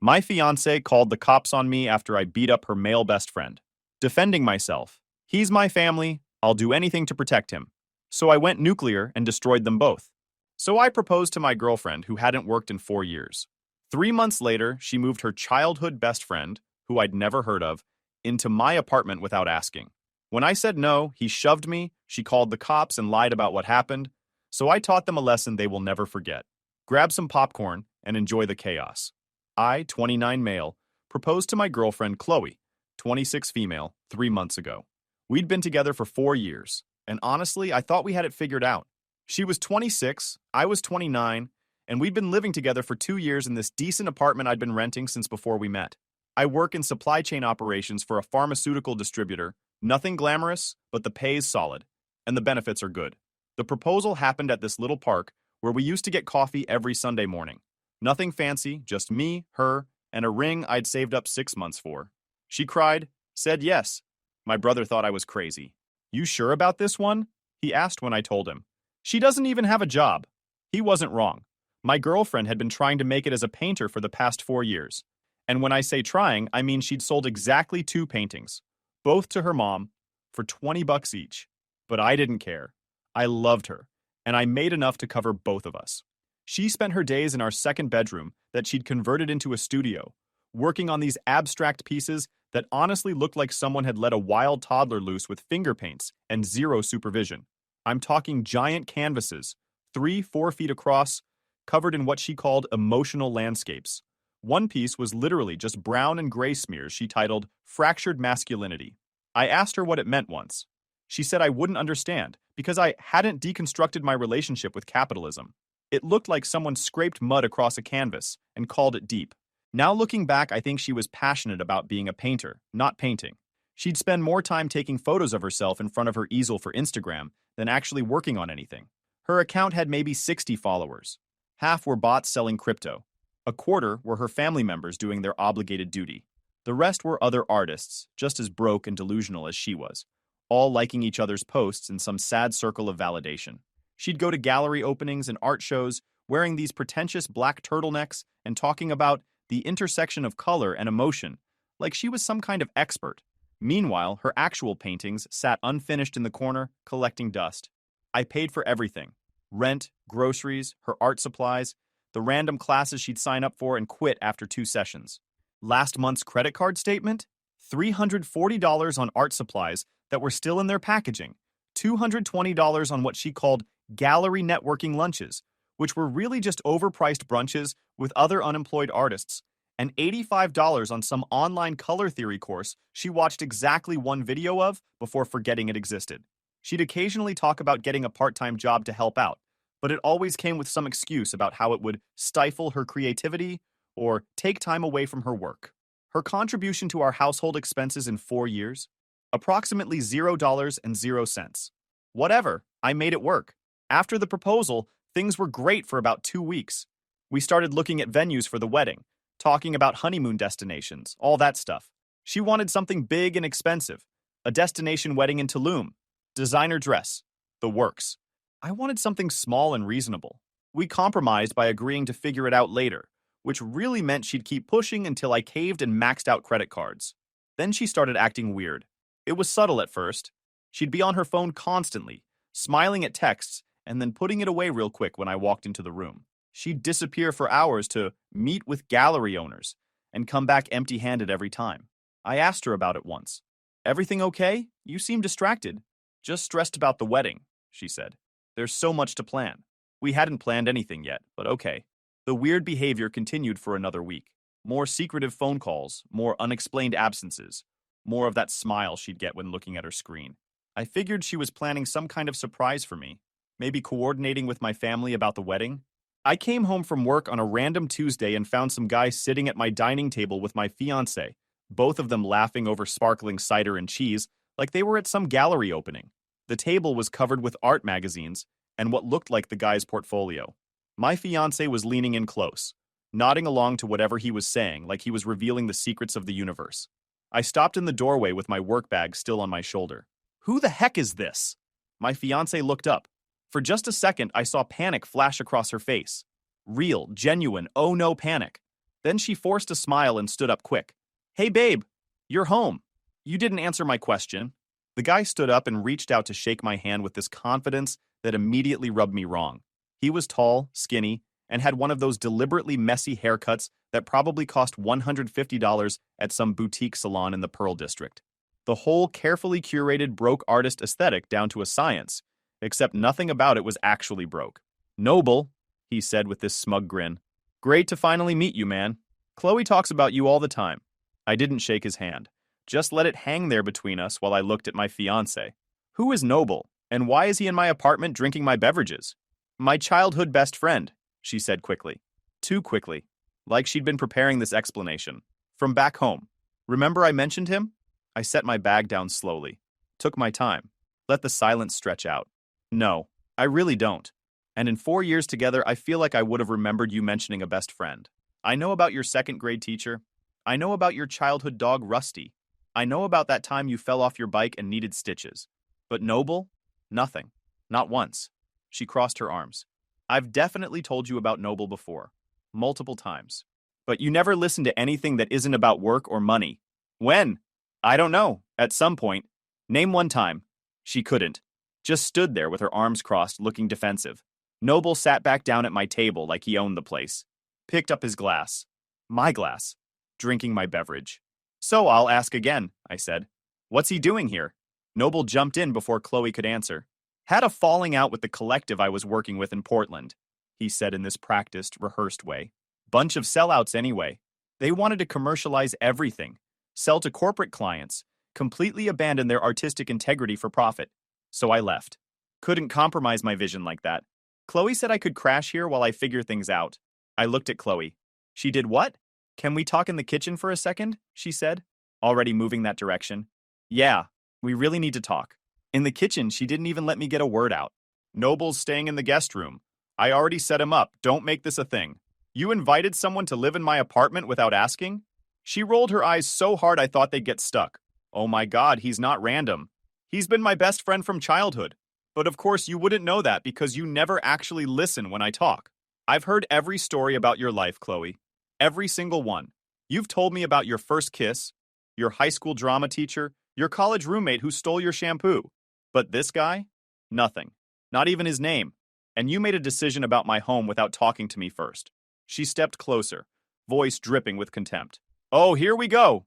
My fiancée called the cops on me after I beat up her male best friend. Defending myself. He's my family. I'll do anything to protect him. So I went nuclear and destroyed them both. So I proposed to my girlfriend who hadn't worked in 4 years. 3 months later, she moved her childhood best friend, who I'd never heard of, into my apartment without asking. When I said no, he shoved me, she called the cops and lied about what happened, so I taught them a lesson they will never forget. Grab some popcorn and enjoy the chaos. I, 29 male, proposed to my girlfriend Chloe, 26 female, 3 months ago. We'd been together for 4 years, and honestly, I thought we had it figured out. She was 26, I was 29, and we'd been living together for 2 years in this decent apartment I'd been renting since before we met. I work in supply chain operations for a pharmaceutical distributor. Nothing glamorous, but the pay's solid, and the benefits are good. The proposal happened at this little park where we used to get coffee every Sunday morning. Nothing fancy, just me, her, and a ring I'd saved up 6 months for. She cried, said yes. My brother thought I was crazy. You sure about this one? He asked when I told him. She doesn't even have a job. He wasn't wrong. My girlfriend had been trying to make it as a painter for the past 4 years. And when I say trying, I mean she'd sold exactly 2 paintings, both to her mom, for $20 each. But I didn't care. I loved her, and I made enough to cover both of us. She spent her days in our second bedroom that she'd converted into a studio, working on these abstract pieces that honestly looked like someone had let a wild toddler loose with finger paints and zero supervision. I'm talking giant canvases, 3-4 feet across, covered in what she called emotional landscapes. One piece was literally just brown and gray smears she titled Fractured Masculinity. I asked her what it meant once. She said I wouldn't understand because I hadn't deconstructed my relationship with capitalism. It looked like someone scraped mud across a canvas and called it deep. Now looking back, I think she was passionate about being a painter, not painting. She'd spend more time taking photos of herself in front of her easel for Instagram than actually working on anything. Her account had maybe 60 followers. Half were bots selling crypto. A quarter were her family members doing their obligated duty. The rest were other artists, just as broke and delusional as she was, all liking each other's posts in some sad circle of validation. She'd go to gallery openings and art shows, wearing these pretentious black turtlenecks and talking about the intersection of color and emotion, like she was some kind of expert. Meanwhile, her actual paintings sat unfinished in the corner, collecting dust. I paid for everything. Rent, groceries, her art supplies, the random classes she'd sign up for and quit after 2 sessions. Last month's credit card statement? $340 on art supplies that were still in their packaging, $220 on what she called gallery networking lunches, which were really just overpriced brunches with other unemployed artists, and $85 on some online color theory course she watched exactly 1 video of before forgetting it existed. She'd occasionally talk about getting a part-time job to help out, but it always came with some excuse about how it would stifle her creativity or take time away from her work. Her contribution to our household expenses in 4 years? Approximately $0.00. Whatever, I made it work. After the proposal, things were great for about 2 weeks. We started looking at venues for the wedding, talking about honeymoon destinations, all that stuff. She wanted something big and expensive, a destination wedding in Tulum, designer dress, the works. I wanted something small and reasonable. We compromised by agreeing to figure it out later, which really meant she'd keep pushing until I caved and maxed out credit cards. Then she started acting weird. It was subtle at first. She'd be on her phone constantly, smiling at texts, and then putting it away real quick when I walked into the room. She'd disappear for hours to meet with gallery owners and come back empty-handed every time. I asked her about it once. "Everything okay? You seem distracted." "Just stressed about the wedding," she said. "There's so much to plan." We hadn't planned anything yet, but okay. The weird behavior continued for another week. More secretive phone calls, more unexplained absences, more of that smile she'd get when looking at her screen. I figured she was planning some kind of surprise for me, maybe coordinating with my family about the wedding. I came home from work on a random Tuesday and found some guys sitting at my dining table with my fiancée, both of them laughing over sparkling cider and cheese like they were at some gallery opening. The table was covered with art magazines and what looked like the guy's portfolio. My fiancé was leaning in close, nodding along to whatever he was saying like he was revealing the secrets of the universe. I stopped in the doorway with my work bag still on my shoulder. "Who the heck is this?" My fiancé looked up. For just a second, I saw panic flash across her face. Real, genuine, oh no panic. Then she forced a smile and stood up quick. Hey babe, you're home. You didn't answer my question. The guy stood up and reached out to shake my hand with this confidence that immediately rubbed me wrong. He was tall, skinny, and had one of those deliberately messy haircuts that probably cost $150 at some boutique salon in the Pearl District. The whole carefully curated broke artist aesthetic down to a science, except nothing about it was actually broke. Noble, he said with this smug grin. Great to finally meet you, man. Chloe talks about you all the time. I didn't shake his hand. Just let it hang there between us while I looked at my fiancé. Who is Noble, and why is he in my apartment drinking my beverages? My childhood best friend, she said quickly. Too quickly. Like she'd been preparing this explanation. From back home. Remember I mentioned him? I set my bag down slowly. Took my time. Let the silence stretch out. No, I really don't. And in 4 years together, I feel like I would have remembered you mentioning a best friend. I know about your second grade teacher. I know about your childhood dog, Rusty. I know about that time you fell off your bike and needed stitches. But Noble? Nothing. Not once. She crossed her arms. I've definitely told you about Noble before. Multiple times. But you never listen to anything that isn't about work or money. When? I don't know. At some point. Name one time. She couldn't. Just stood there with her arms crossed, looking defensive. Noble sat back down at my table like he owned the place. Picked up his glass. My glass. Drinking my beverage. So I'll ask again, I said. What's he doing here? Noble jumped in before Chloe could answer. Had a falling out with the collective I was working with in Portland, he said in this practiced, rehearsed way. Bunch of sellouts anyway. They wanted to commercialize everything. Sell to corporate clients. Completely abandon their artistic integrity for profit. So I left. Couldn't compromise my vision like that. Chloe said I could crash here while I figure things out. I looked at Chloe. She did what? Can we talk in the kitchen for a second? She said, already moving that direction. Yeah, we really need to talk. In the kitchen, she didn't even let me get a word out. Noble's staying in the guest room. I already set him up. Don't make this a thing. You invited someone to live in my apartment without asking? She rolled her eyes so hard I thought they'd get stuck. Oh my God, he's not random. He's been my best friend from childhood. But of course you wouldn't know that because you never actually listen when I talk. I've heard every story about your life, Chloe. Every single one. You've told me about your first kiss, your high school drama teacher, your college roommate who stole your shampoo. But this guy? Nothing. Not even his name. And you made a decision about my home without talking to me first. She stepped closer, voice dripping with contempt. Oh, here we go.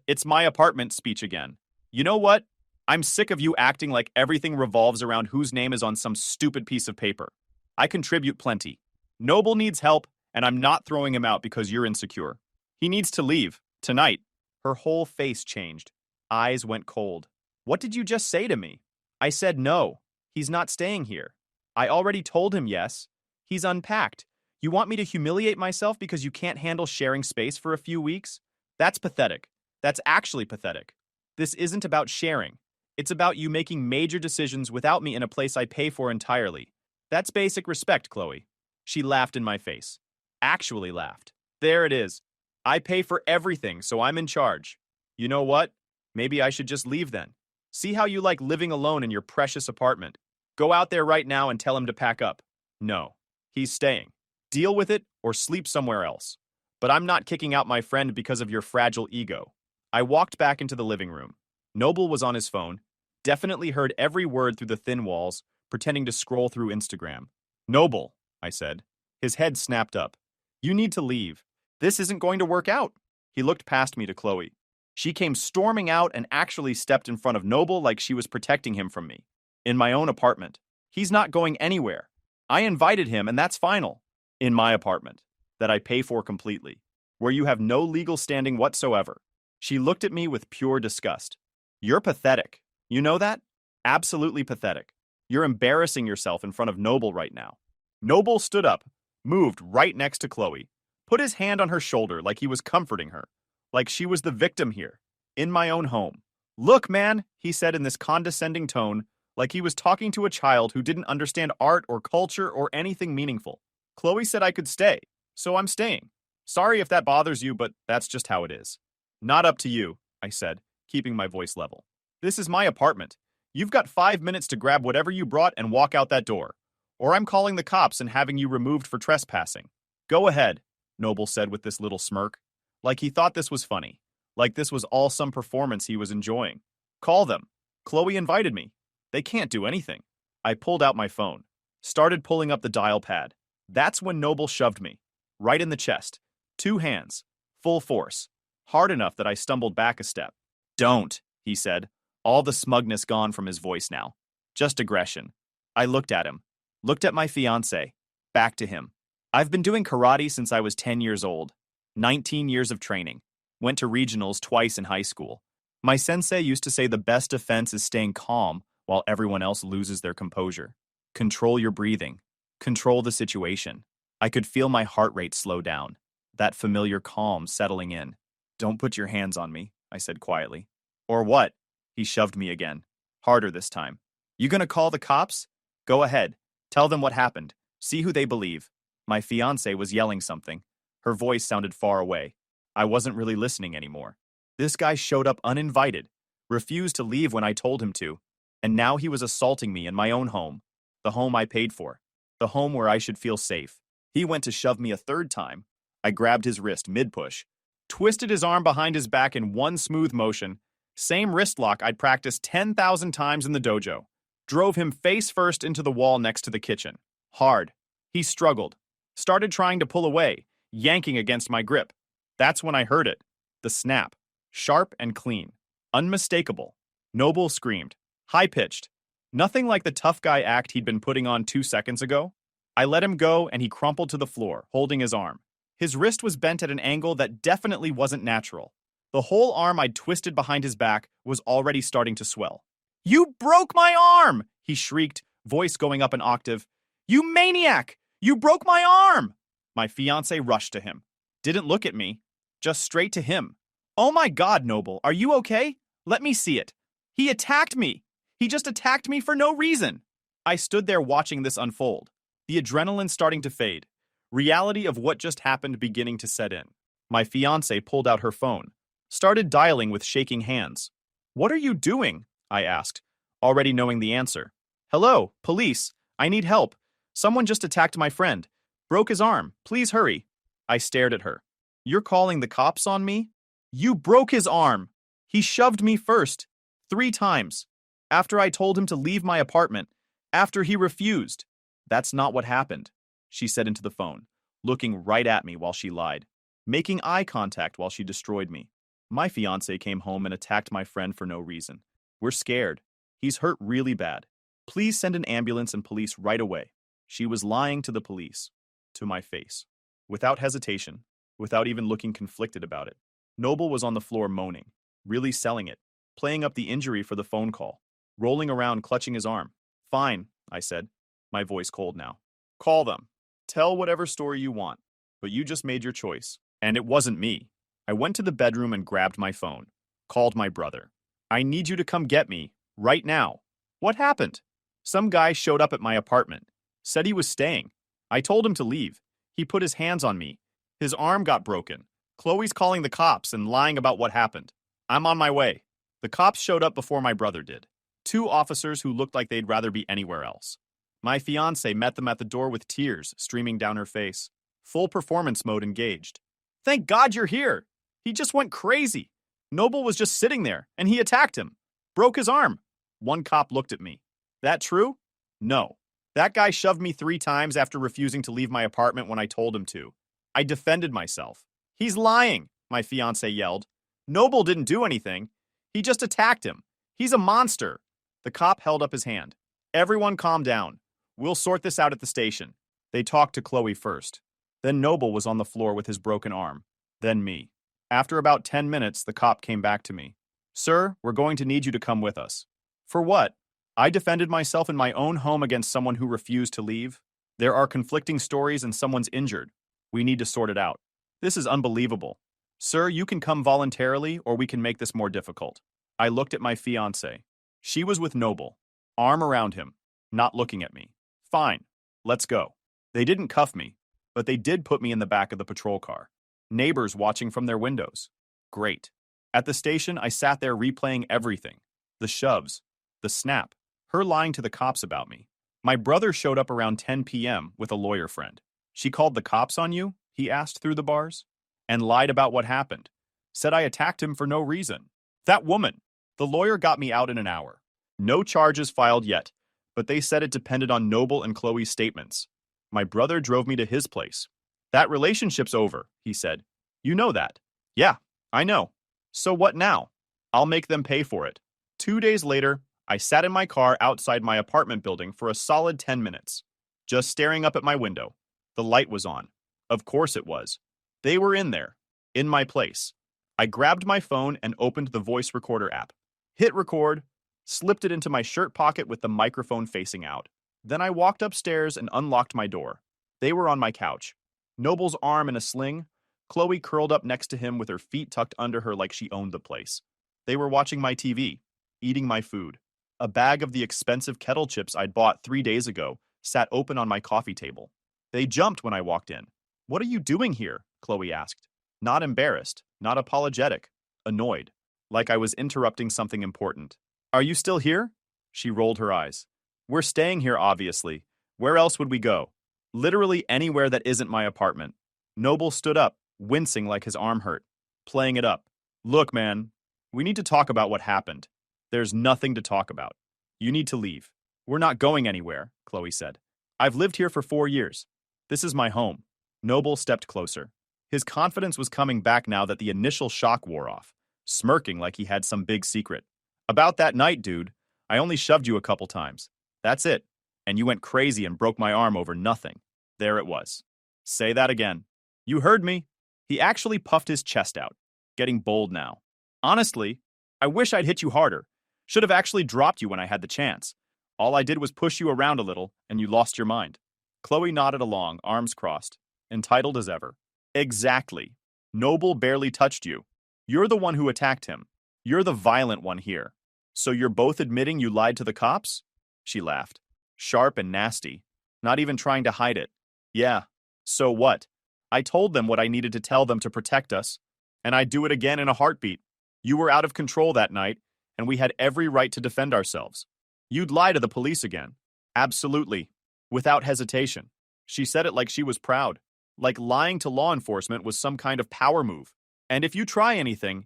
It's my apartment speech again. You know what? I'm sick of you acting like everything revolves around whose name is on some stupid piece of paper. I contribute plenty. Noble needs help, and I'm not throwing him out because you're insecure. He needs to leave, tonight. Her whole face changed. Eyes went cold. What did you just say to me? I said no. He's not staying here. I already told him yes. He's unpacked. You want me to humiliate myself because you can't handle sharing space for a few weeks? That's pathetic. That's actually pathetic. This isn't about sharing. It's about you making major decisions without me in a place I pay for entirely. That's basic respect, Chloe. She laughed in my face. Actually laughed. There it is. I pay for everything, so I'm in charge. You know what? Maybe I should just leave then. See how you like living alone in your precious apartment. Go out there right now and tell him to pack up. No. He's staying. Deal with it or sleep somewhere else. But I'm not kicking out my friend because of your fragile ego. I walked back into the living room. Noble was on his phone, definitely heard every word through the thin walls, pretending to scroll through Instagram. Noble, I said. His head snapped up. You need to leave. This isn't going to work out. He looked past me to Chloe. She came storming out and actually stepped in front of Noble like she was protecting him from me. In my own apartment. He's not going anywhere. I invited him, and that's final. In my apartment. That I pay for completely. Where you have no legal standing whatsoever. She looked at me with pure disgust. You're pathetic. You know that? Absolutely pathetic. You're embarrassing yourself in front of Noble right now. Noble stood up, moved right next to Chloe, put his hand on her shoulder like he was comforting her, like she was the victim here, in my own home. Look, man, he said in this condescending tone, like he was talking to a child who didn't understand art or culture or anything meaningful. Chloe said I could stay, so I'm staying. Sorry if that bothers you, but that's just how it is. Not up to you, I said, keeping my voice level. This is my apartment. You've got 5 minutes to grab whatever you brought and walk out that door. Or I'm calling the cops and having you removed for trespassing. Go ahead. Noble said with this little smirk. Like he thought this was funny. Like this was all some performance he was enjoying. Call them. Chloe invited me. They can't do anything. I pulled out my phone. Started pulling up the dial pad. That's when Noble shoved me. Right in the chest. 2 hands. Full force. Hard enough that I stumbled back a step. Don't, he said. All the smugness gone from his voice now. Just aggression. I looked at him. Looked at my fiancé. Back to him. I've been doing karate since I was 10 years old. 19 years of training. Went to regionals twice in high school. My sensei used to say the best defense is staying calm while everyone else loses their composure. Control your breathing. Control the situation. I could feel my heart rate slow down. That familiar calm settling in. Don't put your hands on me, I said quietly. Or what? He shoved me again. Harder this time. You gonna call the cops? Go ahead. Tell them what happened. See who they believe. My fiancée was yelling something. Her voice sounded far away. I wasn't really listening anymore. This guy showed up uninvited, refused to leave when I told him to, and now he was assaulting me in my own home, the home I paid for, the home where I should feel safe. He went to shove me a third time. I grabbed his wrist mid-push, twisted his arm behind his back in one smooth motion, same wrist lock I'd practiced 10,000 times in the dojo, drove him face first into the wall next to the kitchen. Hard. He struggled, started trying to pull away, yanking against my grip. That's when I heard it. The snap. Sharp and clean. Unmistakable. Noble screamed. High-pitched. Nothing like the tough guy act he'd been putting on 2 seconds ago. I let him go and he crumpled to the floor, holding his arm. His wrist was bent at an angle that definitely wasn't natural. The whole arm I'd twisted behind his back was already starting to swell. You broke my arm! He shrieked, voice going up an octave. You maniac! You broke my arm! My fiancé rushed to him. Didn't look at me. Just straight to him. Oh my God, Noble, are you okay? Let me see it. He attacked me. He just attacked me for no reason. I stood there watching this unfold. The adrenaline starting to fade. Reality of what just happened beginning to set in. My fiancée pulled out her phone. Started dialing with shaking hands. What are you doing? I asked, already knowing the answer. Hello, police. I need help. Someone just attacked my friend. Broke his arm. Please hurry. I stared at her. You're calling the cops on me? You broke his arm. He shoved me first. 3 times. After I told him to leave my apartment. After he refused. That's not what happened, she said into the phone, looking right at me while she lied, making eye contact while she destroyed me. My fiancé came home and attacked my friend for no reason. We're scared. He's hurt really bad. Please send an ambulance and police right away. She was lying to the police. To my face. Without hesitation. Without even looking conflicted about it. Noble was on the floor moaning, really selling it, playing up the injury for the phone call, rolling around clutching his arm. Fine, I said, my voice cold now. Call them. Tell whatever story you want, but you just made your choice. And it wasn't me. I went to the bedroom and grabbed my phone. Called my brother. I need you to come get me, right now. What happened? Some guy showed up at my apartment. Said he was staying. I told him to leave. He put his hands on me. His arm got broken. Chloe's calling the cops and lying about what happened. I'm on my way. The cops showed up before my brother did. 2 officers who looked like they'd rather be anywhere else. My fiancé met them at the door with tears streaming down her face. Full performance mode engaged. Thank God you're here. He just went crazy. Noble was just sitting there, and he attacked him. Broke his arm. 1 cop looked at me. That true? No. That guy shoved me 3 times after refusing to leave my apartment when I told him to. I defended myself. He's lying, my fiancé yelled. Noble didn't do anything. He just attacked him. He's a monster. The cop held up his hand. Everyone calm down. We'll sort this out at the station. They talked to Chloe first. Then Noble was on the floor with his broken arm. Then me. After about 10 minutes, the cop came back to me. Sir, we're going to need you to come with us. For what? I defended myself in my own home against someone who refused to leave. There are conflicting stories and someone's injured. We need to sort it out. This is unbelievable. Sir, you can come voluntarily or we can make this more difficult. I looked at my fiancée. She was with Noble, arm around him, not looking at me. Fine, let's go. They didn't cuff me, but they did put me in the back of the patrol car. Neighbors watching from their windows. Great. At the station, I sat there replaying everything. The shoves, the snap, her lying to the cops about me. My brother showed up around 10 p.m. with a lawyer friend. She called the cops on you? he asked through the bars, and lied about what happened. Said I attacked him for no reason. That woman! The lawyer got me out in an hour. No charges filed yet, but they said it depended on Noble and Chloe's statements. My brother drove me to his place. That relationship's over, he said. You know that. Yeah, I know. So what now? I'll make them pay for it. 2 days later, I sat in my car outside my apartment building for a solid 10 minutes, just staring up at my window. The light was on. Of course it was. They were in there, in my place. I grabbed my phone and opened the voice recorder app. Hit record, slipped it into my shirt pocket with the microphone facing out. Then I walked upstairs and unlocked my door. They were on my couch. Noble's arm in a sling, Chloe curled up next to him with her feet tucked under her like she owned the place. They were watching my TV, eating my food. A bag of the expensive kettle chips I'd bought 3 days ago sat open on my coffee table. They jumped when I walked in. What are you doing here? Chloe asked. Not embarrassed, not apologetic, annoyed, like I was interrupting something important. Are you still here? She rolled her eyes. We're staying here, obviously. Where else would we go? Literally anywhere that isn't my apartment. Noble stood up, wincing like his arm hurt, playing it up. Look, man, we need to talk about what happened. There's nothing to talk about. You need to leave. We're not going anywhere, Chloe said. I've lived here for 4 years. This is my home. Noble stepped closer. His confidence was coming back now that the initial shock wore off, smirking like he had some big secret. About that night, dude, I only shoved you a couple times. That's it. And you went crazy and broke my arm over nothing. There it was. Say that again. You heard me. He actually puffed his chest out, getting bold now. Honestly, I wish I'd hit you harder. Should have actually dropped you when I had the chance. All I did was push you around a little, and you lost your mind. Chloe nodded along, arms crossed, entitled as ever. Exactly. Noble barely touched you. You're the one who attacked him. You're the violent one here. So you're both admitting you lied to the cops? She laughed. Sharp and nasty. Not even trying to hide it. Yeah. So what? I told them what I needed to tell them to protect us, and I'd do it again in a heartbeat. You were out of control that night, and we had every right to defend ourselves. You'd lie to the police again. Absolutely. Without hesitation. She said it like she was proud. Like lying to law enforcement was some kind of power move. And if you try anything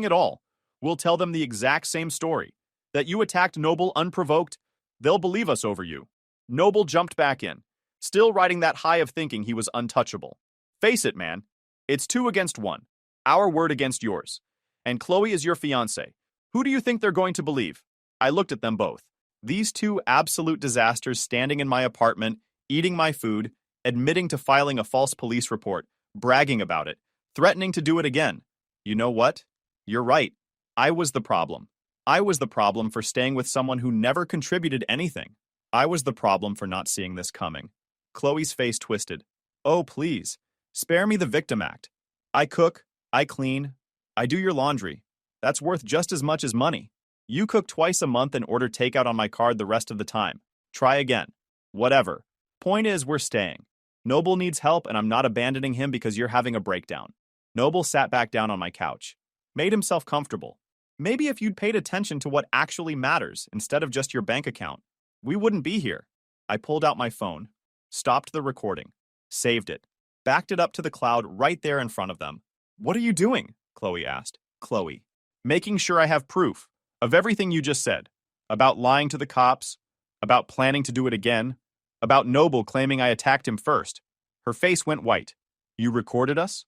at all, we'll tell them the exact same story. That you attacked Noble unprovoked, they'll believe us over you. Noble jumped back in, still riding that high of thinking he was untouchable. Face it, man. It's 2 against 1. Our word against yours. And Chloe is your fiancée. Who do you think they're going to believe? I looked at them both. These 2 absolute disasters standing in my apartment, eating my food, admitting to filing a false police report, bragging about it, threatening to do it again. You know what? You're right. I was the problem. I was the problem for staying with someone who never contributed anything. I was the problem for not seeing this coming. Chloe's face twisted. Oh, please. Spare me the victim act. I cook, I clean, I do your laundry. That's worth just as much as money. You cook twice a month and order takeout on my card the rest of the time. Try again. Whatever. Point is, we're staying. Noble needs help, and I'm not abandoning him because you're having a breakdown. Noble sat back down on my couch, made himself comfortable. Maybe if you'd paid attention to what actually matters instead of just your bank account, we wouldn't be here. I pulled out my phone, stopped the recording, saved it, backed it up to the cloud right there in front of them. What are you doing? Chloe asked. Chloe. Making sure I have proof of everything you just said. About lying to the cops, about planning to do it again, about Noble claiming I attacked him first. Her face went white. You recorded us?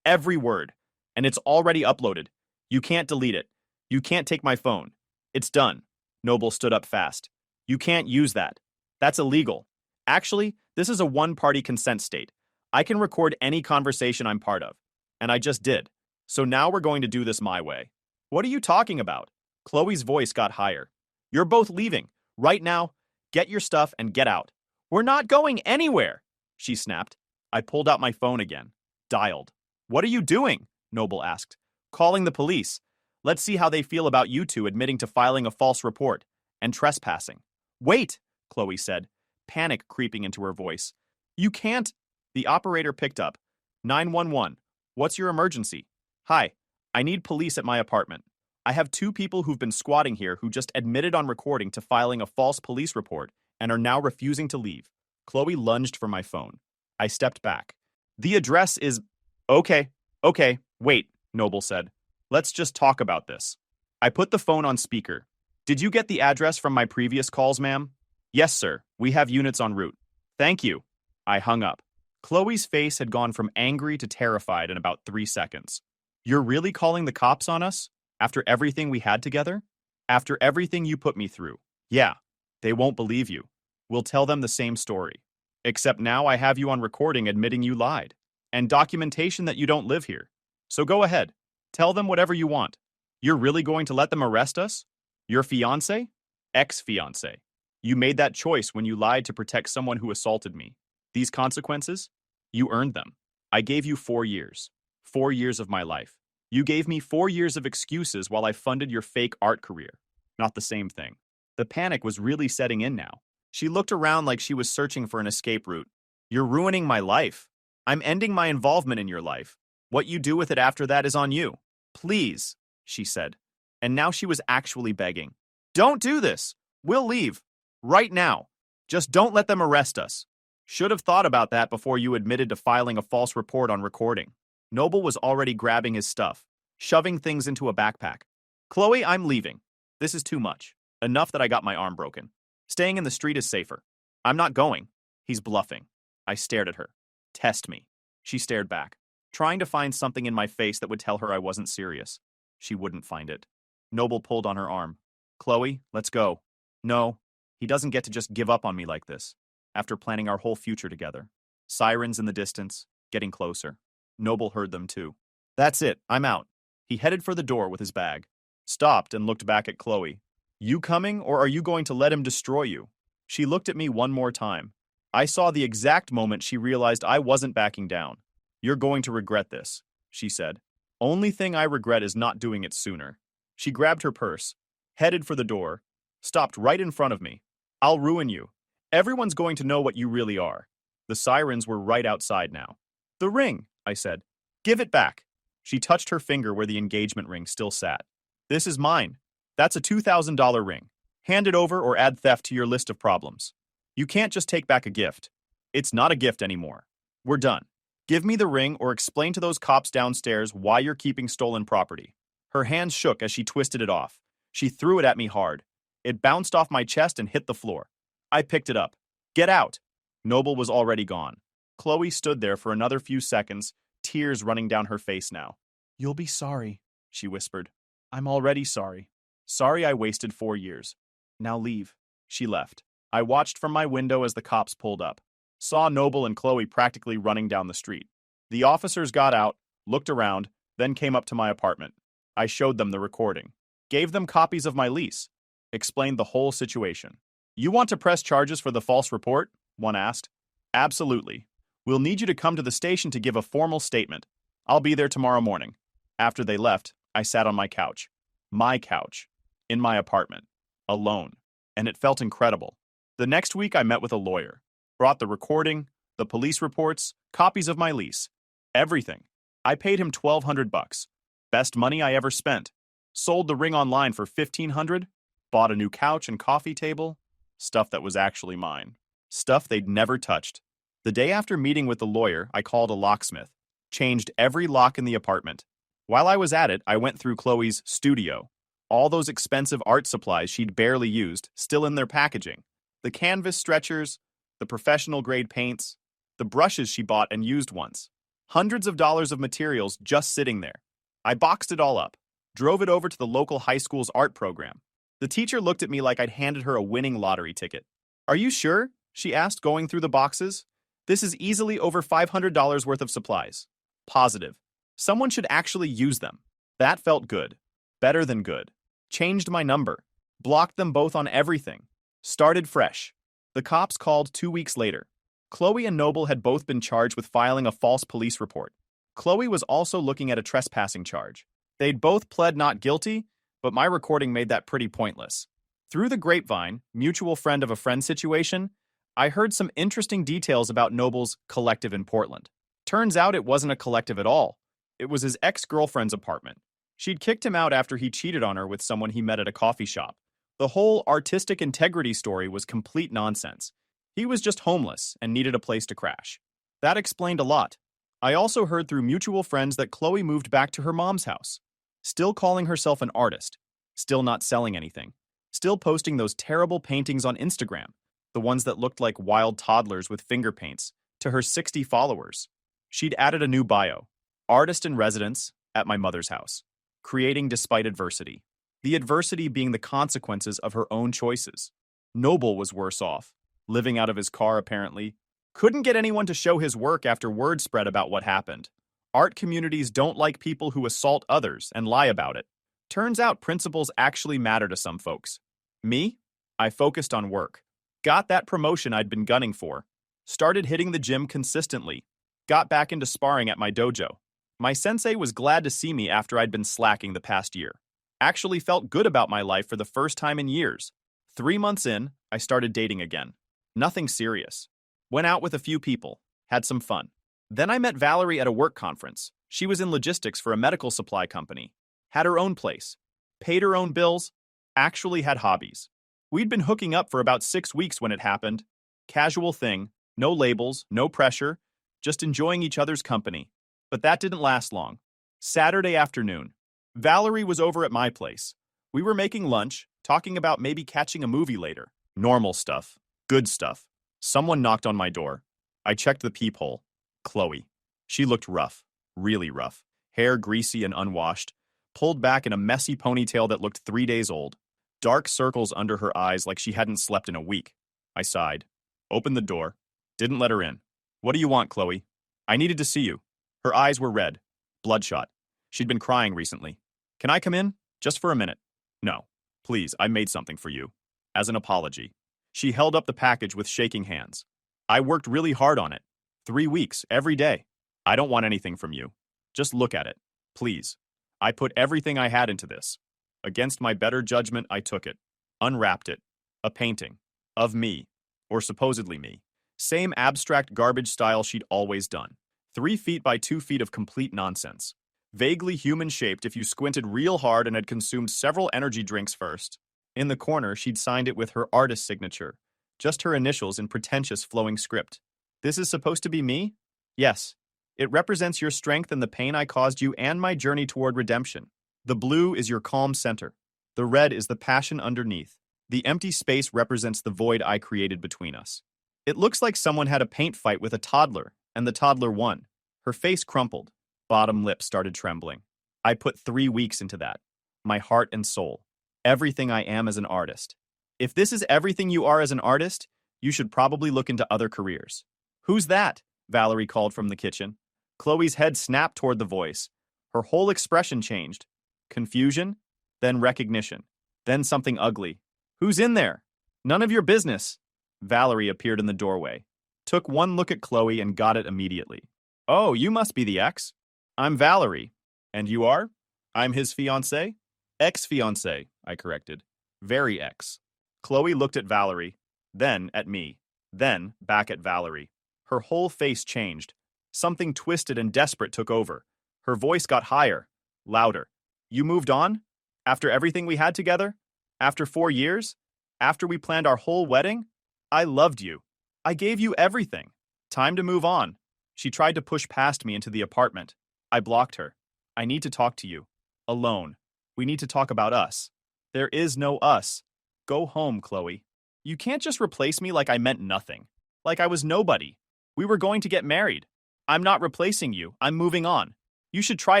Every word. And it's already uploaded. You can't delete it. You can't take my phone. It's done. Noble stood up fast. You can't use that. That's illegal. Actually, this is a one-party consent state. I can record any conversation I'm part of. And I just did. So now we're going to do this my way. What are you talking about? Chloe's voice got higher. You're both leaving. Right now. Get your stuff and get out. We're not going anywhere, she snapped. I pulled out my phone again. Dialed. What are you doing? Noble asked. Calling the police. Let's see how they feel about you 2 admitting to filing a false report and trespassing. Wait, Chloe said, panic creeping into her voice. You can't. The operator picked up. 911. What's your emergency? Hi, I need police at my apartment. I have 2 people who've been squatting here who just admitted on recording to filing a false police report and are now refusing to leave. Chloe lunged for my phone. I stepped back. The address is... Okay, okay, wait, Noble said. Let's just talk about this. I put the phone on speaker. Did you get the address from my previous calls, ma'am? Yes, sir. We have units en route. Thank you. I hung up. Chloe's face had gone from angry to terrified in about 3 seconds. You're really calling the cops on us? After everything we had together? After everything you put me through? Yeah. They won't believe you. We'll tell them the same story. Except now I have you on recording admitting you lied. And documentation that you don't live here. So go ahead. Tell them whatever you want. You're really going to let them arrest us? Your fiancé? Ex-fiancé. You made that choice when you lied to protect someone who assaulted me. These consequences? You earned them. I gave you 4 years. 4 years of my life. You gave me 4 years of excuses while I funded your fake art career. Not the same thing. The panic was really setting in now. She looked around like she was searching for an escape route. You're ruining my life. I'm ending my involvement in your life. What you do with it after that is on you. Please, she said. And now she was actually begging. Don't do this. We'll leave. Right now. Just don't let them arrest us. Should have thought about that before you admitted to filing a false report on recording. Noble was already grabbing his stuff, shoving things into a backpack. Chloe, I'm leaving. This is too much. Enough that I got my arm broken. Staying in the street is safer. I'm not going. He's bluffing. I stared at her. Test me. She stared back, trying to find something in my face that would tell her I wasn't serious. She wouldn't find it. Noble pulled on her arm. Chloe, let's go. No, he doesn't get to just give up on me like this. After planning our whole future together. Sirens in the distance, getting closer. Noble heard them too. That's it, I'm out. He headed for the door with his bag. Stopped and looked back at Chloe. You coming, or are you going to let him destroy you? She looked at me one more time. I saw the exact moment she realized I wasn't backing down. You're going to regret this, she said. Only thing I regret is not doing it sooner. She grabbed her purse, headed for the door, stopped right in front of me. I'll ruin you. Everyone's going to know what you really are. The sirens were right outside now. The ring, I said. Give it back. She touched her finger where the engagement ring still sat. This is mine. That's a $2,000 ring. Hand it over or add theft to your list of problems. You can't just take back a gift. It's not a gift anymore. We're done. Give me the ring or explain to those cops downstairs why you're keeping stolen property. Her hands shook as she twisted it off. She threw it at me hard. It bounced off my chest and hit the floor. I picked it up. Get out. Noble was already gone. Chloe stood there for another few seconds, tears running down her face now. You'll be sorry, she whispered. I'm already sorry. Sorry I wasted 4 years. Now leave. She left. I watched from my window as the cops pulled up. Saw Noble and Chloe practically running down the street. The officers got out, looked around, then came up to my apartment. I showed them the recording. Gave them copies of my lease. Explained the whole situation. You want to press charges for the false report? One asked. Absolutely. We'll need you to come to the station to give a formal statement. I'll be there tomorrow morning. After they left, I sat on my couch. My couch. In my apartment. Alone. And it felt incredible. The next week I met with a lawyer. Brought the recording, the police reports, copies of my lease. Everything. I paid him $1,200. Best money I ever spent. Sold the ring online for $1,500. Bought a new couch and coffee table. Stuff that was actually mine. Stuff they'd never touched. The day after meeting with the lawyer, I called a locksmith. Changed every lock in the apartment. While I was at it, I went through Chloe's studio. All those expensive art supplies she'd barely used, still in their packaging. The canvas stretchers, the professional-grade paints, the brushes she bought and used once. Hundreds of dollars of materials just sitting there. I boxed it all up. Drove it over to the local high school's art program. The teacher looked at me like I'd handed her a winning lottery ticket. Are you sure? She asked, going through the boxes. This is easily over $500 worth of supplies. Positive. Someone should actually use them. That felt good. Better than good. Changed my number. Blocked them both on everything. Started fresh. The cops called 2 weeks later. Chloe and Noble had both been charged with filing a false police report. Chloe was also looking at a trespassing charge. They'd both pled not guilty, but my recording made that pretty pointless. Through the grapevine, mutual friend of a friend situation, I heard some interesting details about Noble's collective in Portland. Turns out it wasn't a collective at all. It was his ex-girlfriend's apartment. She'd kicked him out after he cheated on her with someone he met at a coffee shop. The whole artistic integrity story was complete nonsense. He was just homeless and needed a place to crash. That explained a lot. I also heard through mutual friends that Chloe moved back to her mom's house, still calling herself an artist, still not selling anything, still posting those terrible paintings on Instagram, the ones that looked like wild toddlers with finger paints, to her 60 followers. She'd added a new bio, artist in residence at my mother's house, creating despite adversity. The adversity being the consequences of her own choices. Noble was worse off, living out of his car apparently. Couldn't get anyone to show his work after word spread about what happened. Art communities don't like people who assault others and lie about it. Turns out principles actually matter to some folks. Me? I focused on work. Got that promotion I'd been gunning for. Started hitting the gym consistently. Got back into sparring at my dojo. My sensei was glad to see me after I'd been slacking the past year. Actually felt good about my life for the first time in years. 3 months in, I started dating again. Nothing serious. Went out with a few people. Had some fun. Then I met Valerie at a work conference. She was in logistics for a medical supply company. Had her own place. Paid her own bills. Actually had hobbies. We'd been hooking up for about 6 weeks when it happened. Casual thing. No labels, no pressure. Just enjoying each other's company. But that didn't last long. Saturday afternoon. Valerie was over at my place. We were making lunch, talking about maybe catching a movie later. Normal stuff. Good stuff. Someone knocked on my door. I checked the peephole. Chloe. She looked rough. Really rough. Hair greasy and unwashed. Pulled back in a messy ponytail that looked 3 days old. Dark circles under her eyes like she hadn't slept in a week. I sighed. Opened the door. Didn't let her in. What do you want, Chloe? I needed to see you. Her eyes were red. Bloodshot. She'd been crying recently. Can I come in? Just for a minute. No. Please, I made something for you. As an apology. She held up the package with shaking hands. I worked really hard on it. 3 weeks, every day. I don't want anything from you. Just look at it. Please. I put everything I had into this. Against my better judgment, I took it. Unwrapped it. A painting. Of me. Or supposedly me. Same abstract garbage style she'd always done. 3 feet by 2 feet of complete nonsense. Vaguely human-shaped if you squinted real hard and had consumed several energy drinks first. In the corner, she'd signed it with her artist signature. Just her initials in pretentious flowing script. This is supposed to be me? Yes. It represents your strength and the pain I caused you and my journey toward redemption. The blue is your calm center. The red is the passion underneath. The empty space represents the void I created between us. It looks like someone had a paint fight with a toddler, and the toddler won. Her face crumpled. Bottom lip started trembling. I put 3 weeks into that. My heart and soul. Everything I am as an artist. If this is everything you are as an artist, you should probably look into other careers. Who's that? Valerie called from the kitchen. Chloe's head snapped toward the voice. Her whole expression changed. Confusion, then recognition, then something ugly. Who's in there? None of your business. Valerie appeared in the doorway. Took one look at Chloe and got it immediately. Oh, you must be the ex. I'm Valerie. And you are? I'm his fiancée? Ex-fiancée, I corrected. Very ex. Chloe looked at Valerie, then at me, then back at Valerie. Her whole face changed. Something twisted and desperate took over. Her voice got higher, louder. You moved on? After everything we had together? After 4 years? After we planned our whole wedding? I loved you. I gave you everything. Time to move on. She tried to push past me into the apartment. I blocked her. I need to talk to you. Alone. We need to talk about us. There is no us. Go home, Chloe. You can't just replace me like I meant nothing. Like I was nobody. We were going to get married. I'm not replacing you. I'm moving on. You should try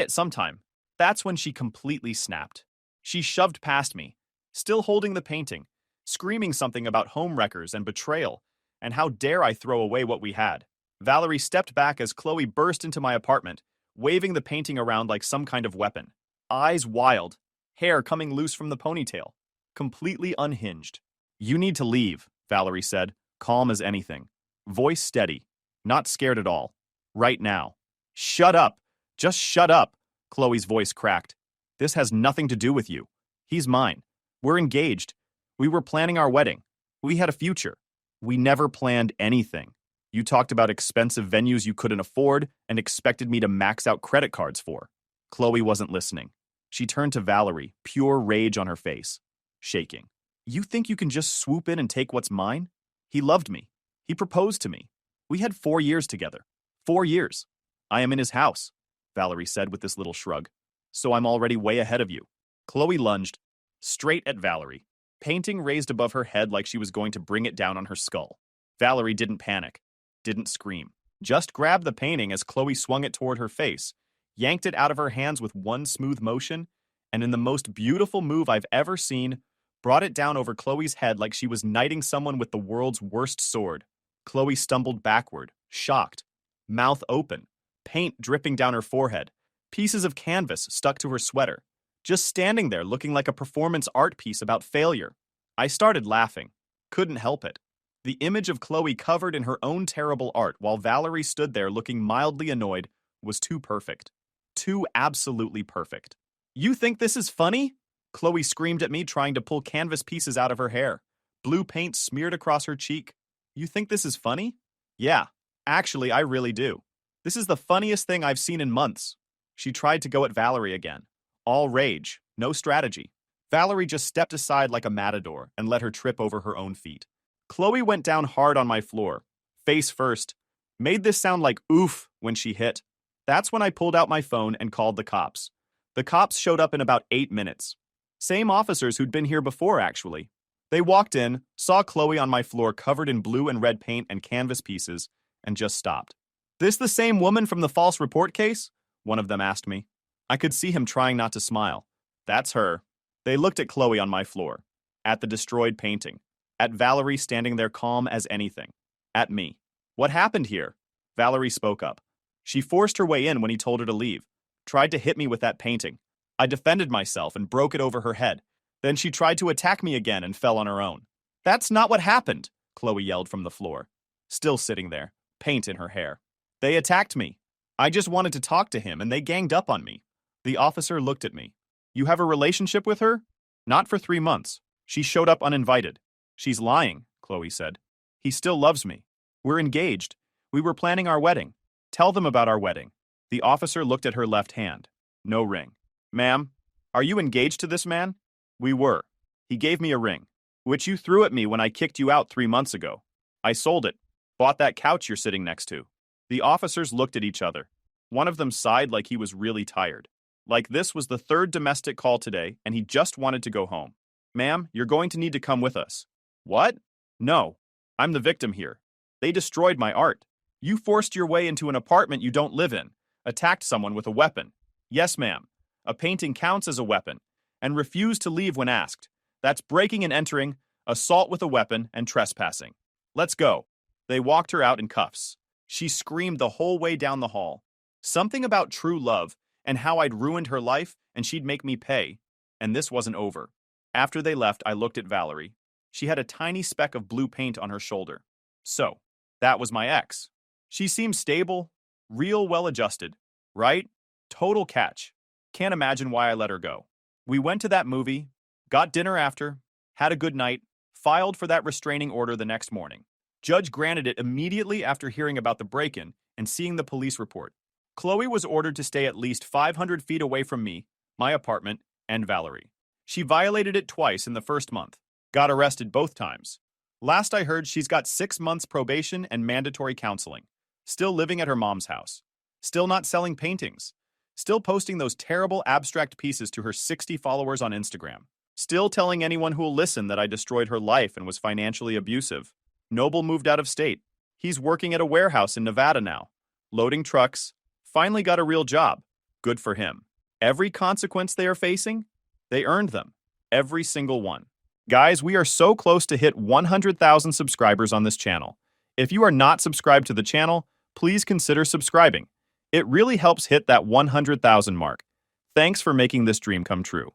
it sometime. That's when she completely snapped. She shoved past me, still holding the painting, screaming something about homewreckers and betrayal, and how dare I throw away what we had. Valerie stepped back as Chloe burst into my apartment, waving the painting around like some kind of weapon. Eyes wild, hair coming loose from the ponytail, completely unhinged. You need to leave, Valerie said, calm as anything. Voice steady, not scared at all. Right now. Shut up! Just shut up! Chloe's voice cracked. This has nothing to do with you. He's mine. We're engaged. We were planning our wedding. We had a future. We never planned anything. You talked about expensive venues you couldn't afford and expected me to max out credit cards for. Chloe wasn't listening. She turned to Valerie, pure rage on her face, shaking. You think you can just swoop in and take what's mine? He loved me. He proposed to me. We had 4 years together. 4 years. I am in his house, Valerie said with this little shrug. So I'm already way ahead of you. Chloe lunged straight at Valerie, painting raised above her head like she was going to bring it down on her skull. Valerie didn't panic, didn't scream, just grabbed the painting as Chloe swung it toward her face, yanked it out of her hands with one smooth motion, and in the most beautiful move I've ever seen, brought it down over Chloe's head like she was knighting someone with the world's worst sword. Chloe stumbled backward, shocked, mouth open, paint dripping down her forehead, pieces of canvas stuck to her sweater, just standing there looking like a performance art piece about failure. I started laughing, couldn't help it. The image of Chloe covered in her own terrible art while Valerie stood there looking mildly annoyed was too perfect. Too absolutely perfect. You think this is funny? Chloe screamed at me, trying to pull canvas pieces out of her hair. Blue paint smeared across her cheek. You think this is funny? Yeah, actually, I really do. This is the funniest thing I've seen in months. She tried to go at Valerie again. All rage, no strategy. Valerie just stepped aside like a matador and let her trip over her own feet. Chloe went down hard on my floor, face first. Made this sound like oof when she hit. That's when I pulled out my phone and called the cops. The cops showed up in about 8 minutes. Same officers who'd been here before, actually. They walked in, saw Chloe on my floor covered in blue and red paint and canvas pieces, and just stopped. This the same woman from the false report case? One of them asked me. I could see him trying not to smile. That's her. They looked at Chloe on my floor, at the destroyed painting, at Valerie standing there calm as anything, at me. What happened here? Valerie spoke up. She forced her way in when he told her to leave, tried to hit me with that painting. I defended myself and broke it over her head. Then she tried to attack me again and fell on her own. That's not what happened, Chloe yelled from the floor, still sitting there, paint in her hair. They attacked me. I just wanted to talk to him and they ganged up on me. The officer looked at me. You have a relationship with her? Not for 3 months. She showed up uninvited. She's lying, Chloe said. He still loves me. We're engaged. We were planning our wedding. Tell them about our wedding. The officer looked at her left hand. No ring. Ma'am, are you engaged to this man? We were. He gave me a ring, which you threw at me when I kicked you out 3 months ago. I sold it. Bought that couch you're sitting next to. The officers looked at each other. One of them sighed like he was really tired. Like this was the 3rd domestic call today and he just wanted to go home. Ma'am, you're going to need to come with us. What? No. I'm the victim here. They destroyed my art. You forced your way into an apartment you don't live in, attacked someone with a weapon. Yes, ma'am. A painting counts as a weapon, and refused to leave when asked. That's breaking and entering, assault with a weapon, and trespassing. Let's go. They walked her out in cuffs. She screamed the whole way down the hall. Something about true love and how I'd ruined her life and she'd make me pay. And this wasn't over. After they left, I looked at Valerie. She had a tiny speck of blue paint on her shoulder. So, that was my ex. She seemed stable, real well-adjusted, right? Total catch. Can't imagine why I let her go. We went to that movie, got dinner after, had a good night, filed for that restraining order the next morning. Judge granted it immediately after hearing about the break-in and seeing the police report. Chloe was ordered to stay at least 500 feet away from me, my apartment, and Valerie. She violated it twice in the first month, got arrested both times. Last I heard, she's got 6 months probation and mandatory counseling. Still living at her mom's house. Still not selling paintings. Still posting those terrible abstract pieces to her 60 followers on Instagram. Still telling anyone who'll listen that I destroyed her life and was financially abusive. Noble moved out of state. He's working at a warehouse in Nevada now. Loading trucks. Finally got a real job. Good for him. Every consequence they are facing, they earned them. Every single one. Guys, we are so close to hit 100,000 subscribers on this channel. If you are not subscribed to the channel, please consider subscribing. It really helps hit that 100,000 mark. Thanks for making this dream come true.